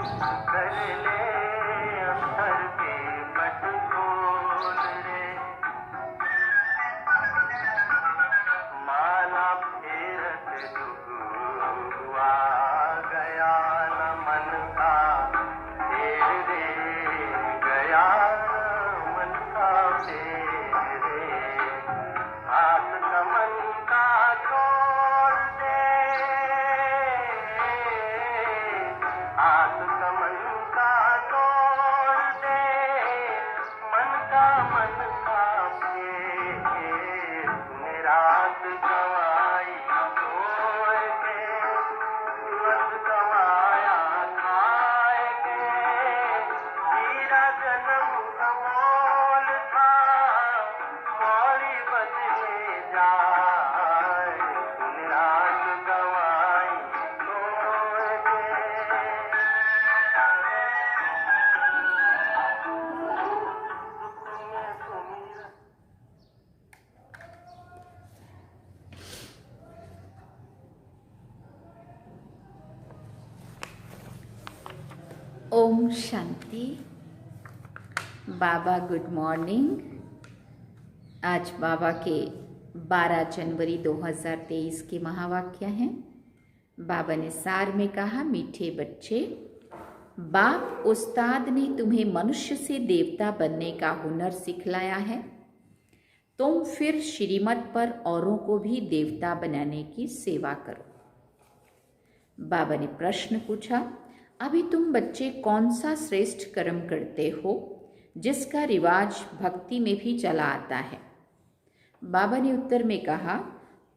कर ले अख्तर के पट खोल रे, माला फेरत डुबुआ गया न मन का फेर रे, गया न मन का फेर रे, हाथ कमल का छोड़ दे, हाथ कमल का तोड़ दे, मन का फेर, तूने रात गवाई सोए के, दिवस गवाया खाए के, हीरा जन्म अमोल था, मौरी बदले जाए, तूने रात गवाई सोए के। ओम शांति। बाबा गुड मॉर्निंग। आज बाबा के 12 जनवरी 2023 के महावाक्य हैं। बाबा ने सार में कहा, मीठे बच्चे, बाप उस्ताद ने तुम्हें मनुष्य से देवता बनने का हुनर सिखलाया है, तुम फिर श्रीमत पर औरों को भी देवता बनाने की सेवा करो। बाबा ने प्रश्न पूछा, अभी तुम बच्चे कौन सा श्रेष्ठ कर्म करते हो जिसका रिवाज भक्ति में भी चला आता है? बाबा ने उत्तर में कहा,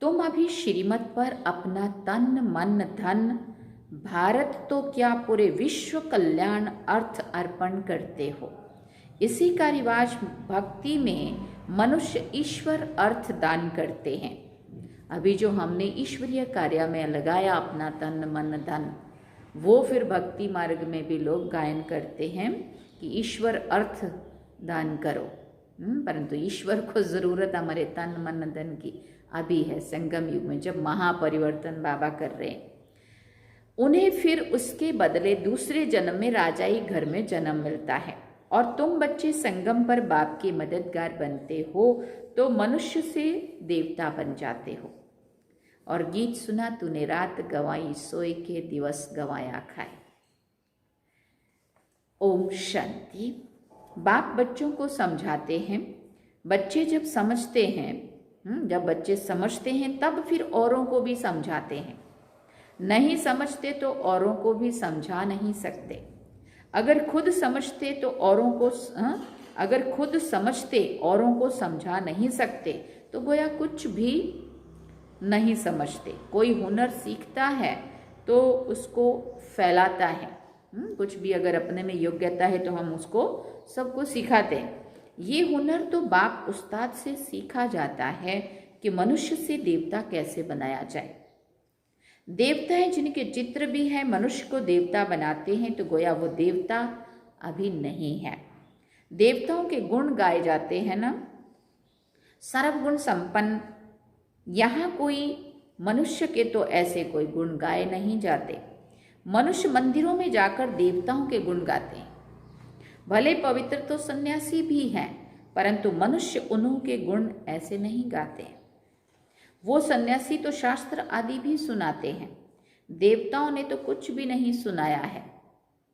तुम अभी श्रीमत पर अपना तन मन धन, भारत तो क्या पूरे विश्व कल्याण अर्थ अर्पण करते हो। इसी का रिवाज भक्ति में मनुष्य ईश्वर अर्थ दान करते हैं। अभी जो हमने ईश्वरीय कार्य में लगाया अपना तन मन धन, वो फिर भक्ति मार्ग में भी लोग गायन करते हैं कि ईश्वर अर्थ दान करो। परंतु ईश्वर को ज़रूरत हमारे तन मन धन की अभी है, संगम युग में जब महापरिवर्तन बाबा कर रहे हैं। उन्हें फिर उसके बदले दूसरे जन्म में राजाई घर में जन्म मिलता है, और तुम बच्चे संगम पर बाप के मददगार बनते हो तो मनुष्य से देवता बन जाते हो। और गीत सुना, तूने रात गवाई सोए के, दिवस गवाया खाए। ओम शांति। बाप बच्चों को समझाते हैं। बच्चे जब समझते हैं, जब बच्चे समझते हैं तब फिर औरों को भी समझाते हैं। नहीं समझते तो औरों को भी समझा नहीं सकते। अगर खुद समझते तो औरों को अगर खुद समझते औरों को समझा नहीं सकते तो गोया कुछ भी नहीं समझते। कोई हुनर सीखता है तो उसको फैलाता है। कुछ भी अगर अपने में योग्यता है तो हम उसको सबको सिखाते हैं। ये हुनर तो बाप उस्ताद से सीखा जाता है कि मनुष्य से देवता कैसे बनाया जाए। देवताएं जिनके चित्र भी है मनुष्य को देवता बनाते हैं तो गोया वो देवता अभी नहीं है। देवताओं के गुण गाए जाते हैं ना, सर्वगुण संपन्न। यहाँ कोई मनुष्य के तो ऐसे कोई गुण गाए नहीं जाते। मनुष्य मंदिरों में जाकर देवताओं के गुण गाते हैं। भले पवित्र तो सन्यासी भी हैं, परंतु मनुष्य उन्हों के गुण ऐसे नहीं गाते। वो सन्यासी तो शास्त्र आदि भी सुनाते हैं, देवताओं ने तो कुछ भी नहीं सुनाया है।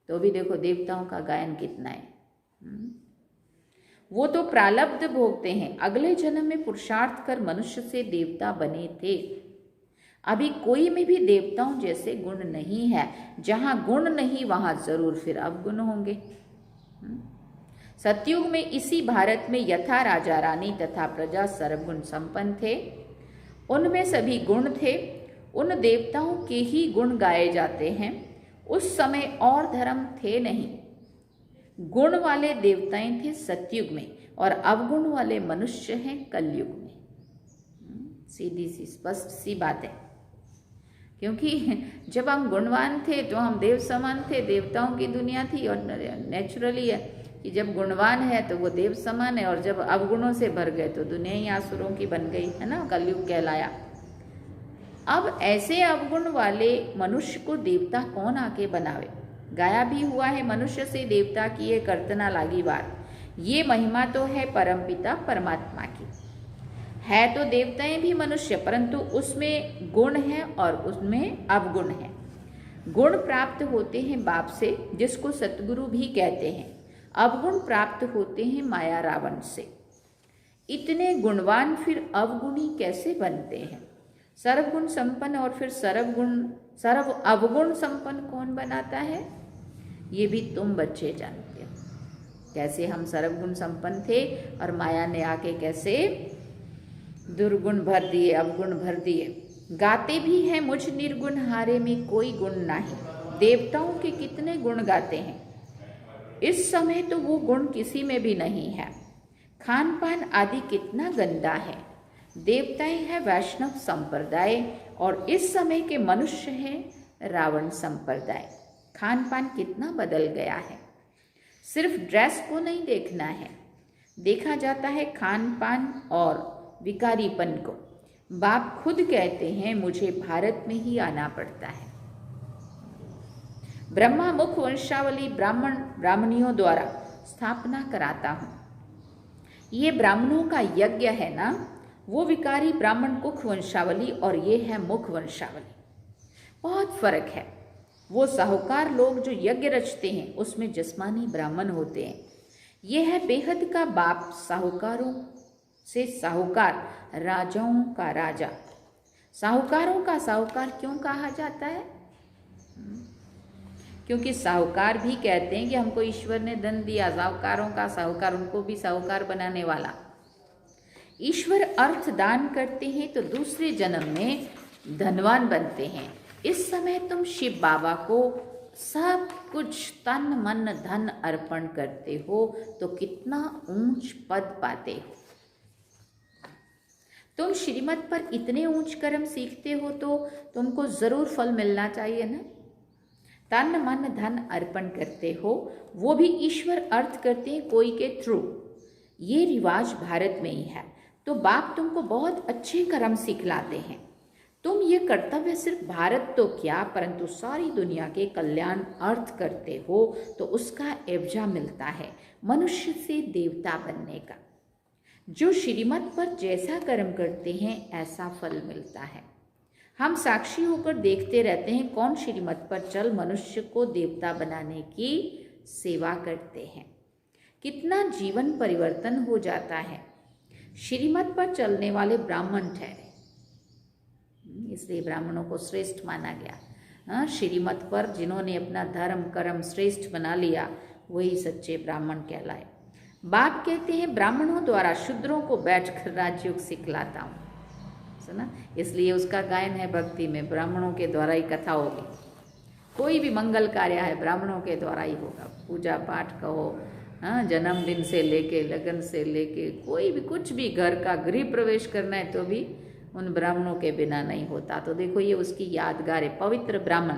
तो भी देखो देवताओं का गायन कितना है। वो तो प्रारब्ध भोगते हैं। अगले जन्म में पुरुषार्थ कर मनुष्य से देवता बने थे। अभी कोई में भी देवताओं जैसे गुण नहीं है। जहाँ गुण नहीं वहाँ जरूर फिर अवगुण होंगे। सतयुग में इसी भारत में यथा राजा रानी तथा प्रजा सर्वगुण संपन्न थे। उनमें सभी गुण थे। उन देवताओं के ही गुण गाए जाते हैं। उस समय और धर्म थे नहीं। गुण वाले देवताएं थे सतयुग में और अवगुण वाले मनुष्य हैं कलयुग में। सीधी सी स्पष्ट सी बात है। क्योंकि जब हम गुणवान थे तो हम देव समान थे, देवताओं की दुनिया थी। और नेचुरली है कि जब गुणवान है तो वो देव समान है, और जब अवगुणों से भर गए तो दुनिया ही आसुरों की बन गई, है ना, कलयुग कहलाया। अब ऐसे अवगुण वाले मनुष्य को देवता कौन आके बनावे? गाया भी हुआ है, मनुष्य से देवता की ये करतना लागी बात, ये महिमा तो है परमपिता परमात्मा की। है तो देवताएं भी मनुष्य, परंतु उसमें गुण है और उसमें अवगुण है। गुण प्राप्त होते हैं बाप से, जिसको सतगुरु भी कहते हैं। अवगुण प्राप्त होते हैं माया रावण से। इतने गुणवान फिर अवगुणी कैसे बनते हैं? सर्वगुण संपन्न और फिर सर्व अवगुण संपन्न कौन बनाता है? ये भी तुम बच्चे जानते हो। कैसे हम सर्वगुण संपन्न थे और माया ने आके कैसे दुर्गुण भर दिए, अवगुण भर दिए। गाते भी हैं मुझ निर्गुण हारे में कोई गुण नहीं। देवताओं के कितने गुण गाते हैं, इस समय तो वो गुण किसी में भी नहीं है। खान पान आदि कितना गंदा है। देवताएं हैं वैष्णव संप्रदाय और इस समय के मनुष्य हैं रावण संप्रदाय। खान पान कितना बदल गया है। सिर्फ ड्रेस को नहीं देखना है, देखा जाता है खान पान और विकारीपन को। बाप खुद कहते हैं मुझे भारत में ही आना पड़ता है। ब्रह्मा मुख वंशावली ब्राह्मणियों द्वारा स्थापना कराता हूँ। ये ब्राह्मणों का यज्ञ है ना, वो विकारी ब्राह्मण मुख वंशावली और ये है मुख वंशावली। बहुत फर्क है। वो साहूकार लोग जो यज्ञ रचते हैं उसमें जिस्मानी ब्राह्मण होते हैं। ये है बेहद का बाप, साहूकारों से साहूकार, राजाओं का राजा। साहूकारों का साहूकार क्यों कहा जाता है? क्योंकि साहूकार भी कहते हैं कि हमको ईश्वर ने धन दिया। साहूकारों का साहूकार, उनको भी साहूकार बनाने वाला। ईश्वर अर्थ दान करते हैं तो दूसरे जन्म में धनवान बनते हैं। इस समय तुम शिव बाबा को सब कुछ तन मन धन अर्पण करते हो तो कितना ऊंच पद पाते हो। तुम श्रीमत पर इतने ऊंच कर्म सीखते हो तो तुमको जरूर फल मिलना चाहिए ना। तन मन धन अर्पण करते हो, वो भी ईश्वर अर्थ करते हैं कोई के थ्रू। ये रिवाज भारत में ही है। तो बाप तुमको बहुत अच्छे कर्म सिखलाते हैं। तुम ये कर्तव्य सिर्फ भारत तो क्या परंतु सारी दुनिया के कल्याण अर्थ करते हो तो उसका एवजा मिलता है मनुष्य से देवता बनने का। जो श्रीमत पर जैसा कर्म करते हैं ऐसा फल मिलता है। हम साक्षी होकर देखते रहते हैं कौन श्रीमत पर चल मनुष्य को देवता बनाने की सेवा करते हैं। कितना जीवन परिवर्तन हो जाता है। श्रीमत पर चलने वाले ब्राह्मण ठहरे, इसलिए ब्राह्मणों को श्रेष्ठ माना गया। श्रीमत पर जिन्होंने अपना धर्म कर्म श्रेष्ठ बना लिया वही सच्चे ब्राह्मण कहलाए। बाप कहते हैं ब्राह्मणों द्वारा शूद्रों को बैठकर राजयोग सिखलाता हूँ। सुना, इसलिए उसका गायन है भक्ति में, ब्राह्मणों के द्वारा ही कथा होगी। कोई भी मंगल कार्य है ब्राह्मणों के द्वारा ही होगा। पूजा पाठ कहो, जन्मदिन से लेके लगन से लेके कोई भी कुछ भी, घर का गृह प्रवेश करना है तो भी उन ब्राह्मणों के बिना नहीं होता। तो देखो ये उसकी यादगार है। पवित्र ब्राह्मण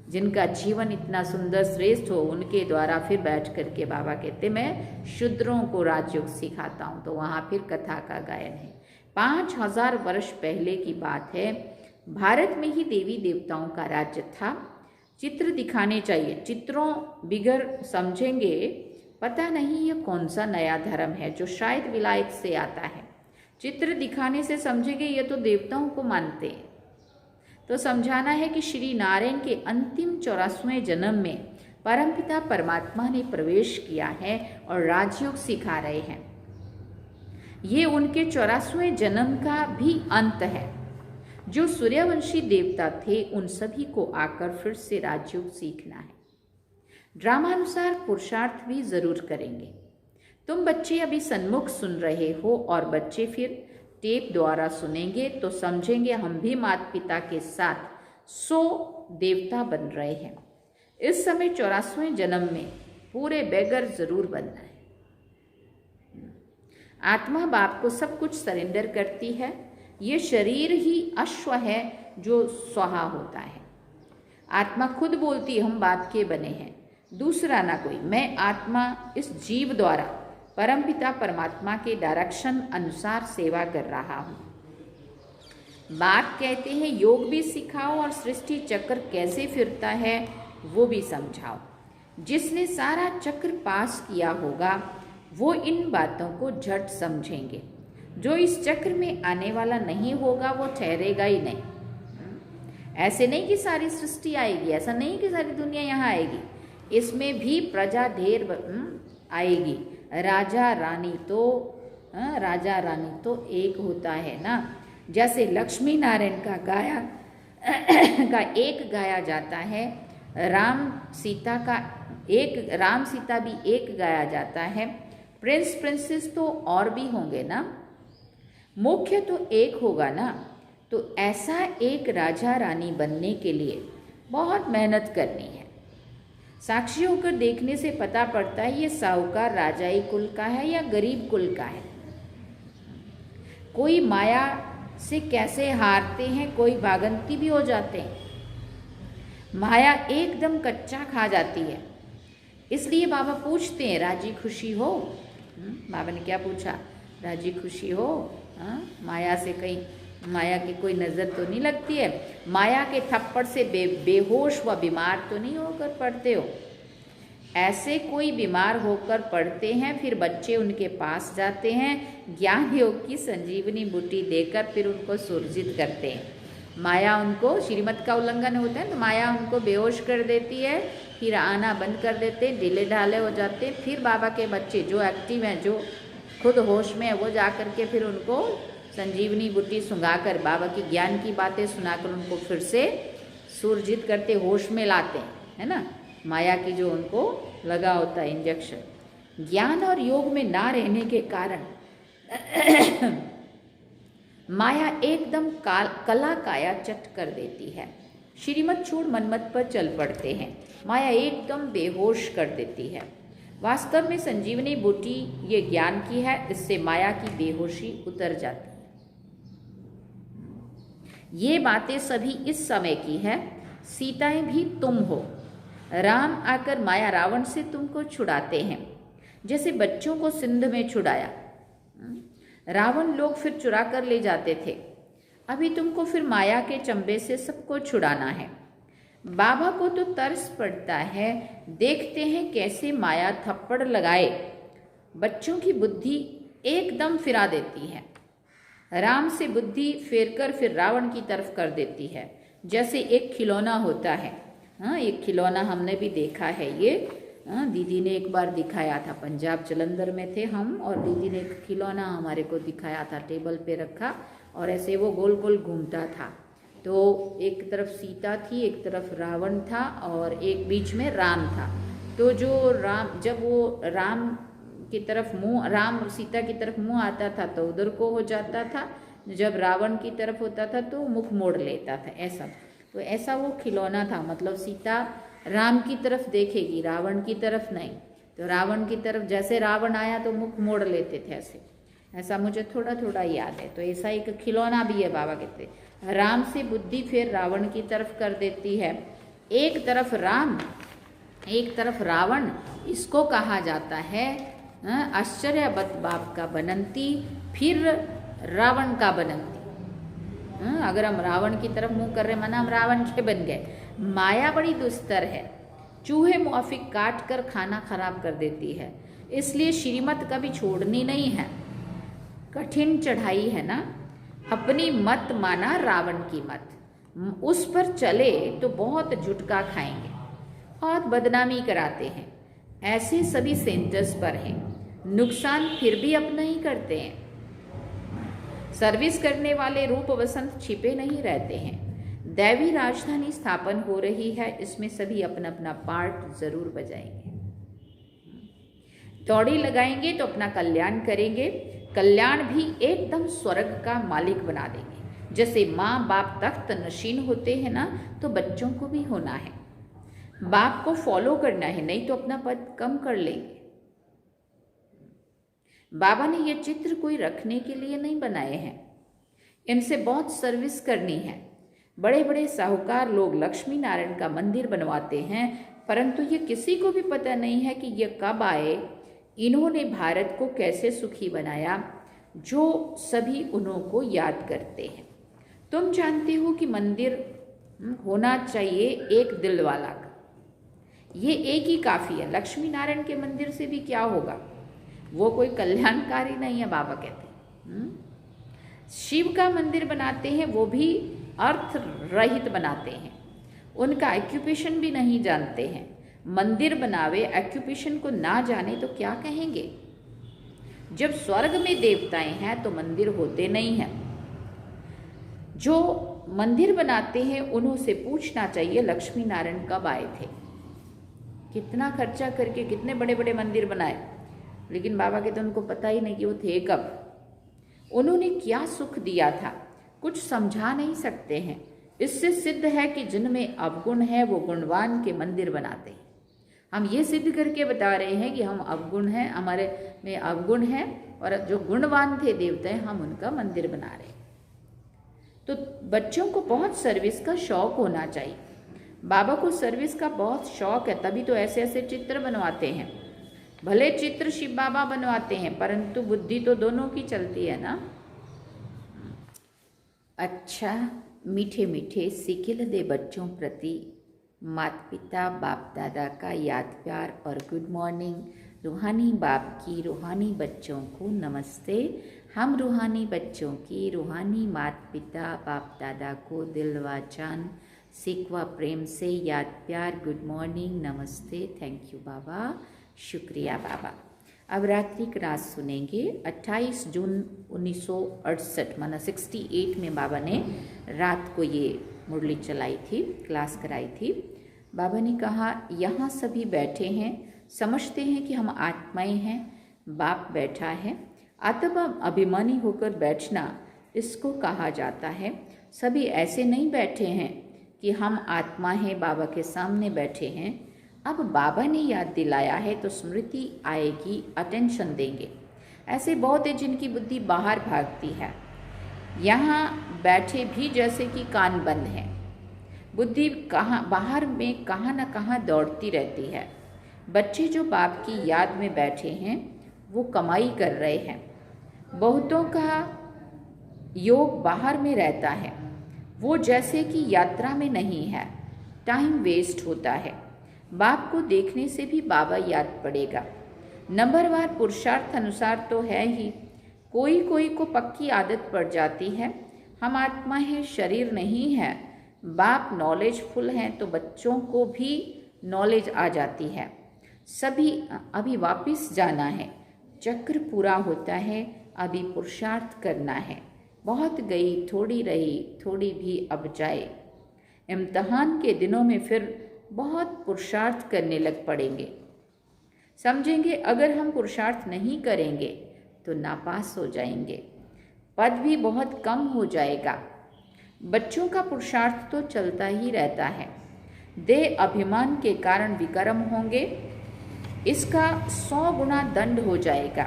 जिनका जीवन इतना सुंदर श्रेष्ठ हो उनके द्वारा फिर बैठ करके बाबा कहते मैं शूद्रों को राजयोग सिखाता हूँ। तो वहाँ फिर कथा का गायन है। 5000 वर्ष पहले की बात है। भारत में ही देवी देवताओं का राज्य था। चित्र दिखाने चाहिए, चित्रों बिगर समझेंगे पता नहीं ये कौन सा नया धर्म है जो शायद विलायत से आता है। चित्र दिखाने से समझेंगे ये तो देवताओं को मानते हैं। तो समझाना है कि श्री नारायण के अंतिम 84वें जन्म में परमपिता परमात्मा ने प्रवेश किया है और राजयोग सिखा रहे हैं। ये उनके 84वें जन्म का भी अंत है। जो सूर्यवंशी देवता थे उन सभी को आकर फिर से राजयोग सीखना है। ड्रामानुसार पुरुषार्थ भी जरूर करेंगे। तुम बच्चे अभी सन्मुख सुन रहे हो और बच्चे फिर टेप द्वारा सुनेंगे तो समझेंगे हम भी माता पिता के साथ 100 देवता बन रहे हैं। इस समय 84वें जन्म में पूरे बेगर जरूर बनना है। आत्मा बाप को सब कुछ सरेंडर करती है। ये शरीर ही अश्व है जो स्वाहा होता है। आत्मा खुद बोलती हम बाप के बने हैं, दूसरा ना कोई। मैं आत्मा इस जीव द्वारा परमपिता परमात्मा के डायरेक्शन अनुसार सेवा कर रहा हूँ। बाप कहते हैं योग भी सिखाओ और सृष्टि चक्र कैसे फिरता है वो भी समझाओ। जिसने सारा चक्र पास किया होगा वो इन बातों को झट समझेंगे। जो इस चक्र में आने वाला नहीं होगा वो ठहरेगा ही नहीं। ऐसे नहीं कि सारी सृष्टि आएगी, ऐसा नहीं कि सारी दुनिया यहाँ आएगी, इसमें भी प्रजा ढेर आएगी। राजा रानी तो एक होता है ना। जैसे लक्ष्मी नारायण का एक गाया जाता है, राम सीता भी एक गाया जाता है। प्रिंस प्रिंसेस तो और भी होंगे ना, मुख्य तो एक होगा ना। तो ऐसा एक राजा रानी बनने के लिए बहुत मेहनत करनी है। साक्षी होकर देखने से पता पड़ता है ये साहूकार राजाई कुल का है या गरीब कुल का है। कोई माया से कैसे हारते हैं, कोई भागंती भी हो जाते हैं। माया एकदम कच्चा खा जाती है। इसलिए बाबा पूछते हैं राजी खुशी हो। बाबा ने क्या पूछा? राजी खुशी हो? माया से कहीं माया की कोई नज़र तो नहीं लगती है? माया के थप्पड़ से बेहोश व बीमार तो नहीं होकर पड़ते हो? ऐसे कोई बीमार होकर पड़ते हैं, फिर बच्चे उनके पास जाते हैं, ज्ञान योग की संजीवनी बूटी देकर फिर उनको सुरजित करते हैं। माया उनको, श्रीमत का उल्लंघन होता है तो माया उनको बेहोश कर देती है, फिर आना बंद कर देते हैं, ढीले ढाले हो जाते हैं। फिर बाबा के बच्चे जो एक्टिव हैं, जो खुद होश में है, वो जा कर के फिर उनको संजीवनी बूटी सुंघाकर बाबा की ज्ञान की बातें सुनाकर उनको फिर से सुरजित करते, होश में लाते हैं, है ना। माया की जो उनको लगा होता है इंजेक्शन। ज्ञान और योग में ना रहने के कारण माया एकदम कला काया चट कर देती है। श्रीमत छोड़ मनमत पर चल पड़ते हैं, माया एकदम बेहोश कर देती है। वास्तव में संजीवनी बूटी ये ज्ञान की है, इससे माया की बेहोशी उतर जाती है। ये बातें सभी इस समय की है। सीताएं भी तुम हो। राम आकर माया रावण से तुमको छुड़ाते हैं, जैसे बच्चों को सिंध में छुड़ाया। रावण लोग फिर चुरा कर ले जाते थे। अभी तुमको फिर माया के चंबे से सबको छुड़ाना है। बाबा को तो तरस पड़ता है, देखते हैं कैसे माया थप्पड़ लगाए बच्चों की बुद्धि एकदम फिरा देती है। राम से बुद्धि फेरकर फिर रावण की तरफ कर देती है, जैसे एक खिलौना होता है। एक खिलौना हमने भी देखा है ये। दीदी ने एक बार दिखाया था, पंजाब जलंधर में थे हम, और दीदी ने एक खिलौना हमारे को दिखाया था, टेबल पे रखा और ऐसे वो गोल गोल घूमता था। तो एक तरफ सीता थी, एक तरफ रावण था और एक बीच में राम था। तो जो राम, जब वो राम की तरफ मुंह, राम सीता की तरफ मुंह आता था तो उधर को हो जाता था, जब रावण की तरफ होता था तो मुख मोड़ लेता था, ऐसा। तो ऐसा वो खिलौना था, मतलब सीता राम की तरफ देखेगी, रावण की तरफ नहीं। तो रावण की तरफ जैसे रावण आया तो मुख मोड़ लेते थे, ऐसा मुझे थोड़ा थोड़ा याद है। तो ऐसा एक खिलौना भी है, बाबा कहते राम से बुद्धि फिर रावण की तरफ कर देती है। एक तरफ राम, एक तरफ रावण, इसको कहा जाता है आश्चर्यवत बाप का बनंती, फिर रावण का बनंती। अगर हम रावण की तरफ मुंह कर रहे माना हम रावण के बन गए। माया बड़ी दुस्तर है, चूहे मुआफिक काट कर खाना खराब कर देती है, इसलिए श्रीमत कभी छोड़नी नहीं है। कठिन चढ़ाई है ना, अपनी मत माना रावण की मत, उस पर चले तो बहुत झुटका खाएंगे, बहुत बदनामी कराते हैं। ऐसे सभी सेंटर्स पर हैं, नुकसान फिर भी अपना ही करते हैं। सर्विस करने वाले रूप वसंत छिपे नहीं रहते हैं। दैवी राजधानी स्थापन हो रही है, इसमें सभी अपना अपना पार्ट जरूर बजाएंगे। दौड़ी लगाएंगे तो अपना कल्याण करेंगे, कल्याण भी एकदम स्वर्ग का मालिक बना देंगे। जैसे माँ बाप तख्त नशीन होते हैं ना, तो बच्चों को भी होना है, बाप को फॉलो करना है, नहीं तो अपना पद कम कर लेंगे। बाबा ने ये चित्र कोई रखने के लिए नहीं बनाए हैं, इनसे बहुत सर्विस करनी है। बड़े बड़े साहूकार लोग लक्ष्मी नारायण का मंदिर बनवाते हैं, परंतु ये किसी को भी पता नहीं है कि ये कब आए, इन्होंने भारत को कैसे सुखी बनाया, जो सभी उन्हों याद करते हैं। तुम जानते हो कि मंदिर होना चाहिए एक दिल वाला का, ये एक ही काफ़ी है। लक्ष्मी नारायण के मंदिर से भी क्या होगा, वो कोई कल्याणकारी नहीं है, बाबा कहते हैं। शिव का मंदिर बनाते हैं, वो भी अर्थ रहित बनाते हैं, उनका एक्यूपेशन भी नहीं जानते हैं। मंदिर बनावे एक्यूपेशन को ना जाने तो क्या कहेंगे। जब स्वर्ग में देवताएं हैं तो मंदिर होते नहीं हैं। जो मंदिर बनाते हैं उन्हों से पूछना चाहिए लक्ष्मी नारायण कब आए थे, कितना खर्चा करके कितने बड़े बड़े मंदिर बनाए, लेकिन बाबा के तो उनको पता ही नहीं कि वो थे कब, उन्होंने क्या सुख दिया था, कुछ समझा नहीं सकते हैं। इससे सिद्ध है कि जिनमें अवगुण है वो गुणवान के मंदिर बनाते हैं। हम ये सिद्ध करके बता रहे हैं कि हम अवगुण हैं, हमारे में अवगुण है, और जो गुणवान थे देवताएं हम उनका मंदिर बना रहे हैं। तो बच्चों को बहुत सर्विस का शौक होना चाहिए। बाबा को सर्विस का बहुत शौक है, तभी तो ऐसे ऐसे चित्र बनवाते हैं। भले चित्र शिव बाबा बनवाते हैं, परंतु बुद्धि तो दोनों की चलती है ना। अच्छा, मीठे मीठे सिखिल दे बच्चों प्रति माता पिता बाप दादा का याद प्यार और गुड मॉर्निंग। रूहानी बाप की रूहानी बच्चों को नमस्ते। हम रूहानी बच्चों की रूहानी माता पिता बाप दादा को दिल व जान सिख व प्रेम से याद प्यार गुड मॉर्निंग नमस्ते। थैंक यू बाबा, शुक्रिया बाबा। अब रात्रि क्लास सुनेंगे। 28 जून 1968 माना 68 में बाबा ने रात को ये मुरली चलाई थी, क्लास कराई थी। बाबा ने कहा यहाँ सभी बैठे हैं, समझते हैं कि हम आत्माएं हैं, बाप बैठा है। आत्मा अभिमानी होकर बैठना इसको कहा जाता है। सभी ऐसे नहीं बैठे हैं कि हम आत्मा हैं, बाबा के सामने बैठे हैं। अब बाबा ने याद दिलाया है तो स्मृति आएगी, अटेंशन देंगे। ऐसे बहुत है जिनकी बुद्धि बाहर भागती है, यहाँ बैठे भी जैसे कि कान बंद है, बुद्धि कहाँ बाहर में कहाँ न कहाँ दौड़ती रहती है। बच्चे जो बाप की याद में बैठे हैं वो कमाई कर रहे हैं। बहुतों का योग बाहर में रहता है, वो जैसे कि यात्रा में नहीं है, टाइम वेस्ट होता है। बाप को देखने से भी बाबा याद पड़ेगा। नंबरवार पुरुषार्थ अनुसार तो है ही, कोई कोई को पक्की आदत पड़ जाती है। हम आत्मा हैं, शरीर नहीं है। बाप नॉलेजफुल हैं तो बच्चों को भी नॉलेज आ जाती है। सभी अभी वापस जाना है, चक्र पूरा होता है, अभी पुरुषार्थ करना है। बहुत गई थोड़ी रही, थोड़ी भी अब जाए। इम्तहान के दिनों में फिर बहुत पुरुषार्थ करने लग पड़ेंगे। समझेंगे अगर हम पुरुषार्थ नहीं करेंगे तो नापास हो जाएंगे, पद भी बहुत कम हो जाएगा। बच्चों का पुरुषार्थ तो चलता ही रहता है। देह अभिमान के कारण विकर्म होंगे, इसका 100 गुना दंड हो जाएगा,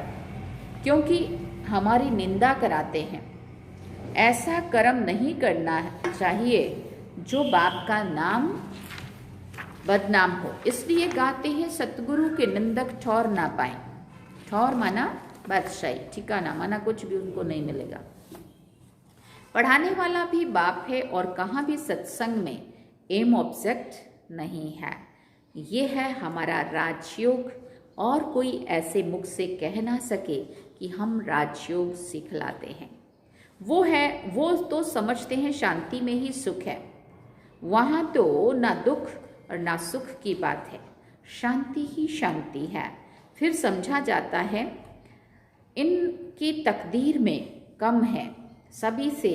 क्योंकि हमारी निंदा कराते हैं। ऐसा कर्म नहीं करना चाहिए जो बाप का नाम बदनाम हो। इसलिए गाते हैं सतगुरु के निंदक ठौर ना पाए। ठौर माना बादशाही, ठिकाना माना कुछ भी उनको नहीं मिलेगा। पढ़ाने वाला भी बाप है और कहाँ भी सत्संग में एम ऑब्जेक्ट नहीं है। ये है हमारा राजयोग, और कोई ऐसे मुख से कह ना सके कि हम राजयोग सिखलाते हैं। वो तो समझते हैं शांति में ही सुख है। वहाँ तो ना दुख और ना सुख की बात है, शांति ही शांति है। फिर समझा जाता है इनकी तकदीर में कम है। सभी से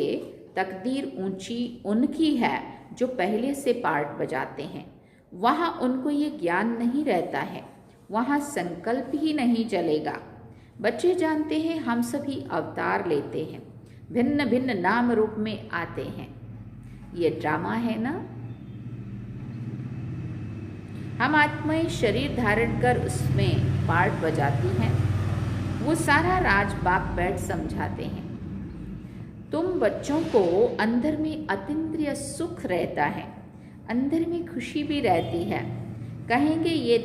तकदीर ऊंची उनकी है जो पहले से पार्ट बजाते हैं। वहाँ उनको ये ज्ञान नहीं रहता है, वहाँ संकल्प ही नहीं चलेगा। बच्चे जानते हैं हम सभी अवतार लेते हैं, भिन्न भिन्न नाम रूप में आते हैं। ये ड्रामा है ना। हम आत्माएं शरीर धारण कर उसमें पार्ट बजाती हैं। वो सारा राज बाप बैठ समझाते हैं। तुम बच्चों को अंदर में अतीन्द्रिय सुख रहता है, अंदर में खुशी भी रहती है। कहेंगे ये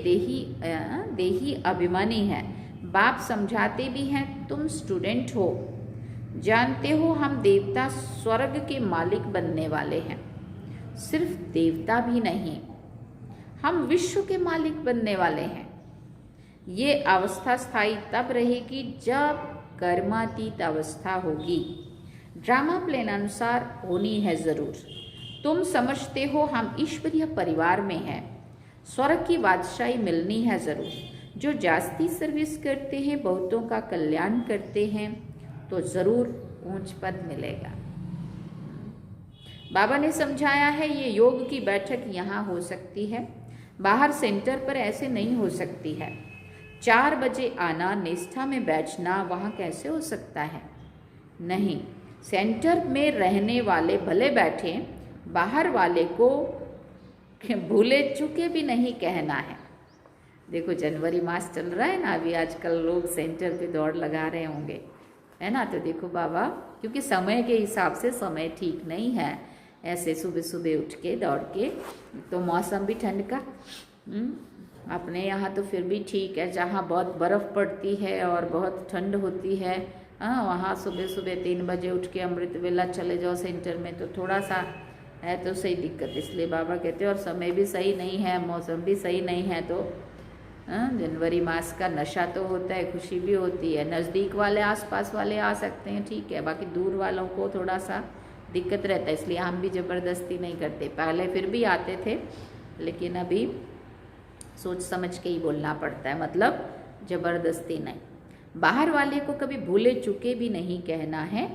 देही अभिमानी है। बाप समझाते भी हैं, तुम स्टूडेंट हो, जानते हो हम देवता स्वर्ग के मालिक बनने वाले हैं। सिर्फ देवता भी नहीं, हम विश्व के मालिक बनने वाले हैं। ये अवस्था स्थायी तब रहेगी जब कर्मातीत अवस्था होगी। ड्रामा प्लान अनुसार होनी है जरूर। तुम समझते हो हम ईश्वरीय परिवार में हैं, स्वर्ग की बादशाही मिलनी है जरूर। जो जास्ती सर्विस करते हैं, बहुतों का कल्याण करते हैं, तो जरूर ऊंच पद मिलेगा। बाबा ने समझाया है ये योग की बैठक यहाँ हो सकती है, बाहर सेंटर पर ऐसे नहीं हो सकती है। 4 बजे आना, निष्ठा में बैठना वहाँ कैसे हो सकता है? नहीं, सेंटर में रहने वाले भले बैठे, बाहर वाले को भूले चुके भी नहीं कहना है। देखो जनवरी मास चल रहा है ना, अभी आजकल लोग सेंटर पे दौड़ लगा रहे होंगे, है ना। तो देखो बाबा, क्योंकि समय के हिसाब से समय ठीक नहीं है, ऐसे सुबह सुबह उठ के दौड़ के, तो मौसम भी ठंड का, अपने यहाँ तो फिर भी ठीक है, जहाँ बहुत बर्फ़ पड़ती है और बहुत ठंड होती है, वहाँ सुबह सुबह 3 बजे उठ के अमृत वेला चले जाओ सेंटर में, तो थोड़ा सा है तो सही दिक्कत। इसलिए बाबा कहते हैं, और समय भी सही नहीं है, मौसम भी सही नहीं है, तो जनवरी मास का नशा तो होता है, खुशी भी होती है। नज़दीक वाले आसपास वाले आ सकते हैं, ठीक है, बाकी दूर वालों को थोड़ा सा दिक्कत रहता है, इसलिए हम भी ज़बरदस्ती नहीं करते। पहले फिर भी आते थे, लेकिन अभी सोच समझ के ही बोलना पड़ता है, मतलब ज़बरदस्ती नहीं। बाहर वाले को कभी भूले चुके भी नहीं कहना है,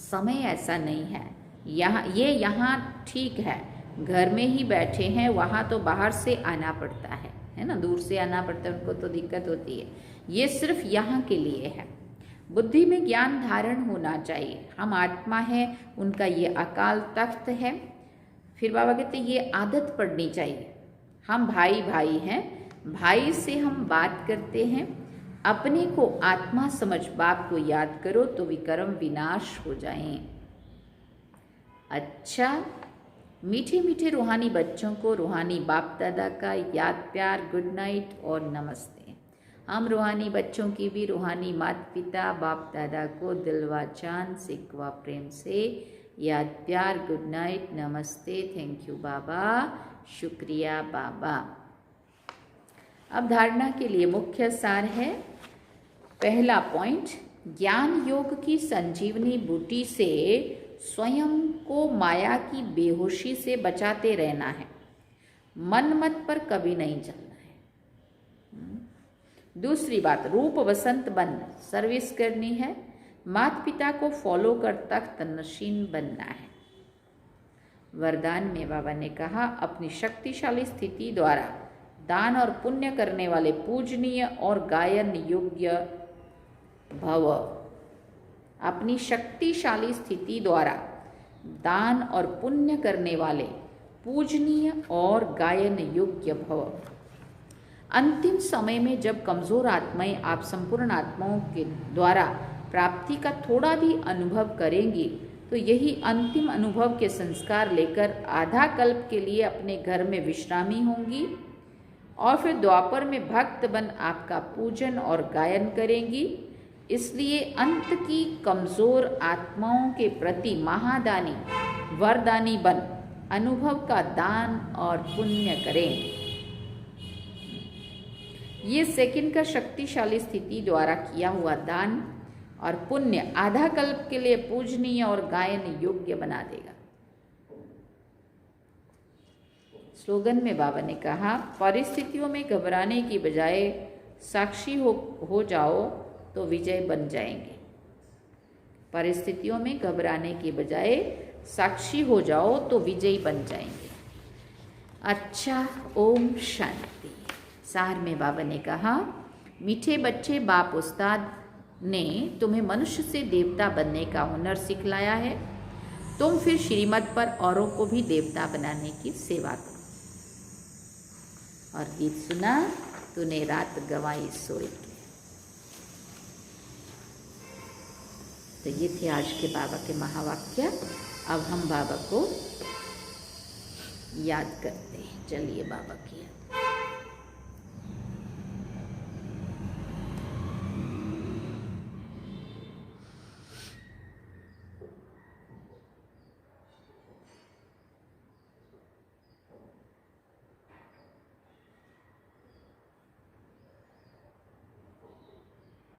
समय ऐसा नहीं है। यहाँ ठीक है, घर में ही बैठे हैं, वहाँ तो बाहर से आना पड़ता है ना, दूर से आना पड़ता है, उनको तो दिक्कत होती है। ये सिर्फ यहाँ के लिए है। बुद्धि में ज्ञान धारण होना चाहिए। हम आत्मा है, उनका ये अकाल तख्त है। फिर बाबा कहते हैं ये आदत पड़नी चाहिए। हम भाई भाई हैं, भाई से हम बात करते हैं, अपने को आत्मा समझ बाप को याद करो तो विकर्म विनाश हो जाएं। अच्छा, मीठे मीठे रूहानी बच्चों को रूहानी बाप दादा का याद प्यार, गुड नाइट और नमस्ते। हम रूहानी बच्चों की भी रूहानी माता पिता बाप दादा को दिलवा जान सिकवा प्रेम से याद प्यार, गुड नाइट, नमस्ते, थैंक यू बाबा, शुक्रिया बाबा। अब धारणा के लिए मुख्य सार है। पहला पॉइंट, ज्ञान योग की संजीवनी बूटी से स्वयं को माया की बेहोशी से बचाते रहना है, मन मत पर कभी नहीं चलना है। दूसरी बात, रूप वसंत बन सर्विस करनी है, माता पिता को फॉलो कर तख्त नशीन बनना है। वरदान में बाबा ने कहा, अपनी शक्तिशाली स्थिति द्वारा दान और पुण्य करने वाले पूजनीय और गायन योग्य भव। अपनी शक्तिशाली स्थिति द्वारा दान और पुण्य करने वाले पूजनीय और गायन योग्य भव। अंतिम समय में जब कमजोर आत्माएं आप संपूर्ण आत्माओं के द्वारा प्राप्ति का थोड़ा भी अनुभव करेंगी, तो यही अंतिम अनुभव के संस्कार लेकर आधा कल्प के लिए अपने घर में विश्रामी होंगी और फिर द्वापर में भक्त बन आपका पूजन और गायन करेंगी। इसलिए अंत की कमजोर आत्माओं के प्रति महादानी वरदानी बन अनुभव का दान और पुण्य करें। ये सेकंड का शक्तिशाली स्थिति द्वारा किया हुआ दान और पुण्य आधा कल्प के लिए पूजनीय और गायन योग्य बना देगा। स्लोगन में बाबा ने कहा, परिस्थितियों में घबराने की बजाय साक्षी हो जाओ तो विजय बन जाएंगे। परिस्थितियों में घबराने की बजाय साक्षी हो जाओ तो विजयी बन जाएंगे। अच्छा, ओम शांति। सार में बाबा ने कहा, मीठे बच्चे, बाप उस्ताद ने तुम्हें मनुष्य से देवता बनने का हुनर सिखलाया है, तुम फिर श्रीमत पर औरों को भी देवता बनाने की सेवा करो। और गीत सुना, तूने रात गवाई सोई के। तो ये थे आज के बाबा के महावाक्य। अब हम बाबा को याद करते हैं। चलिए बाबा की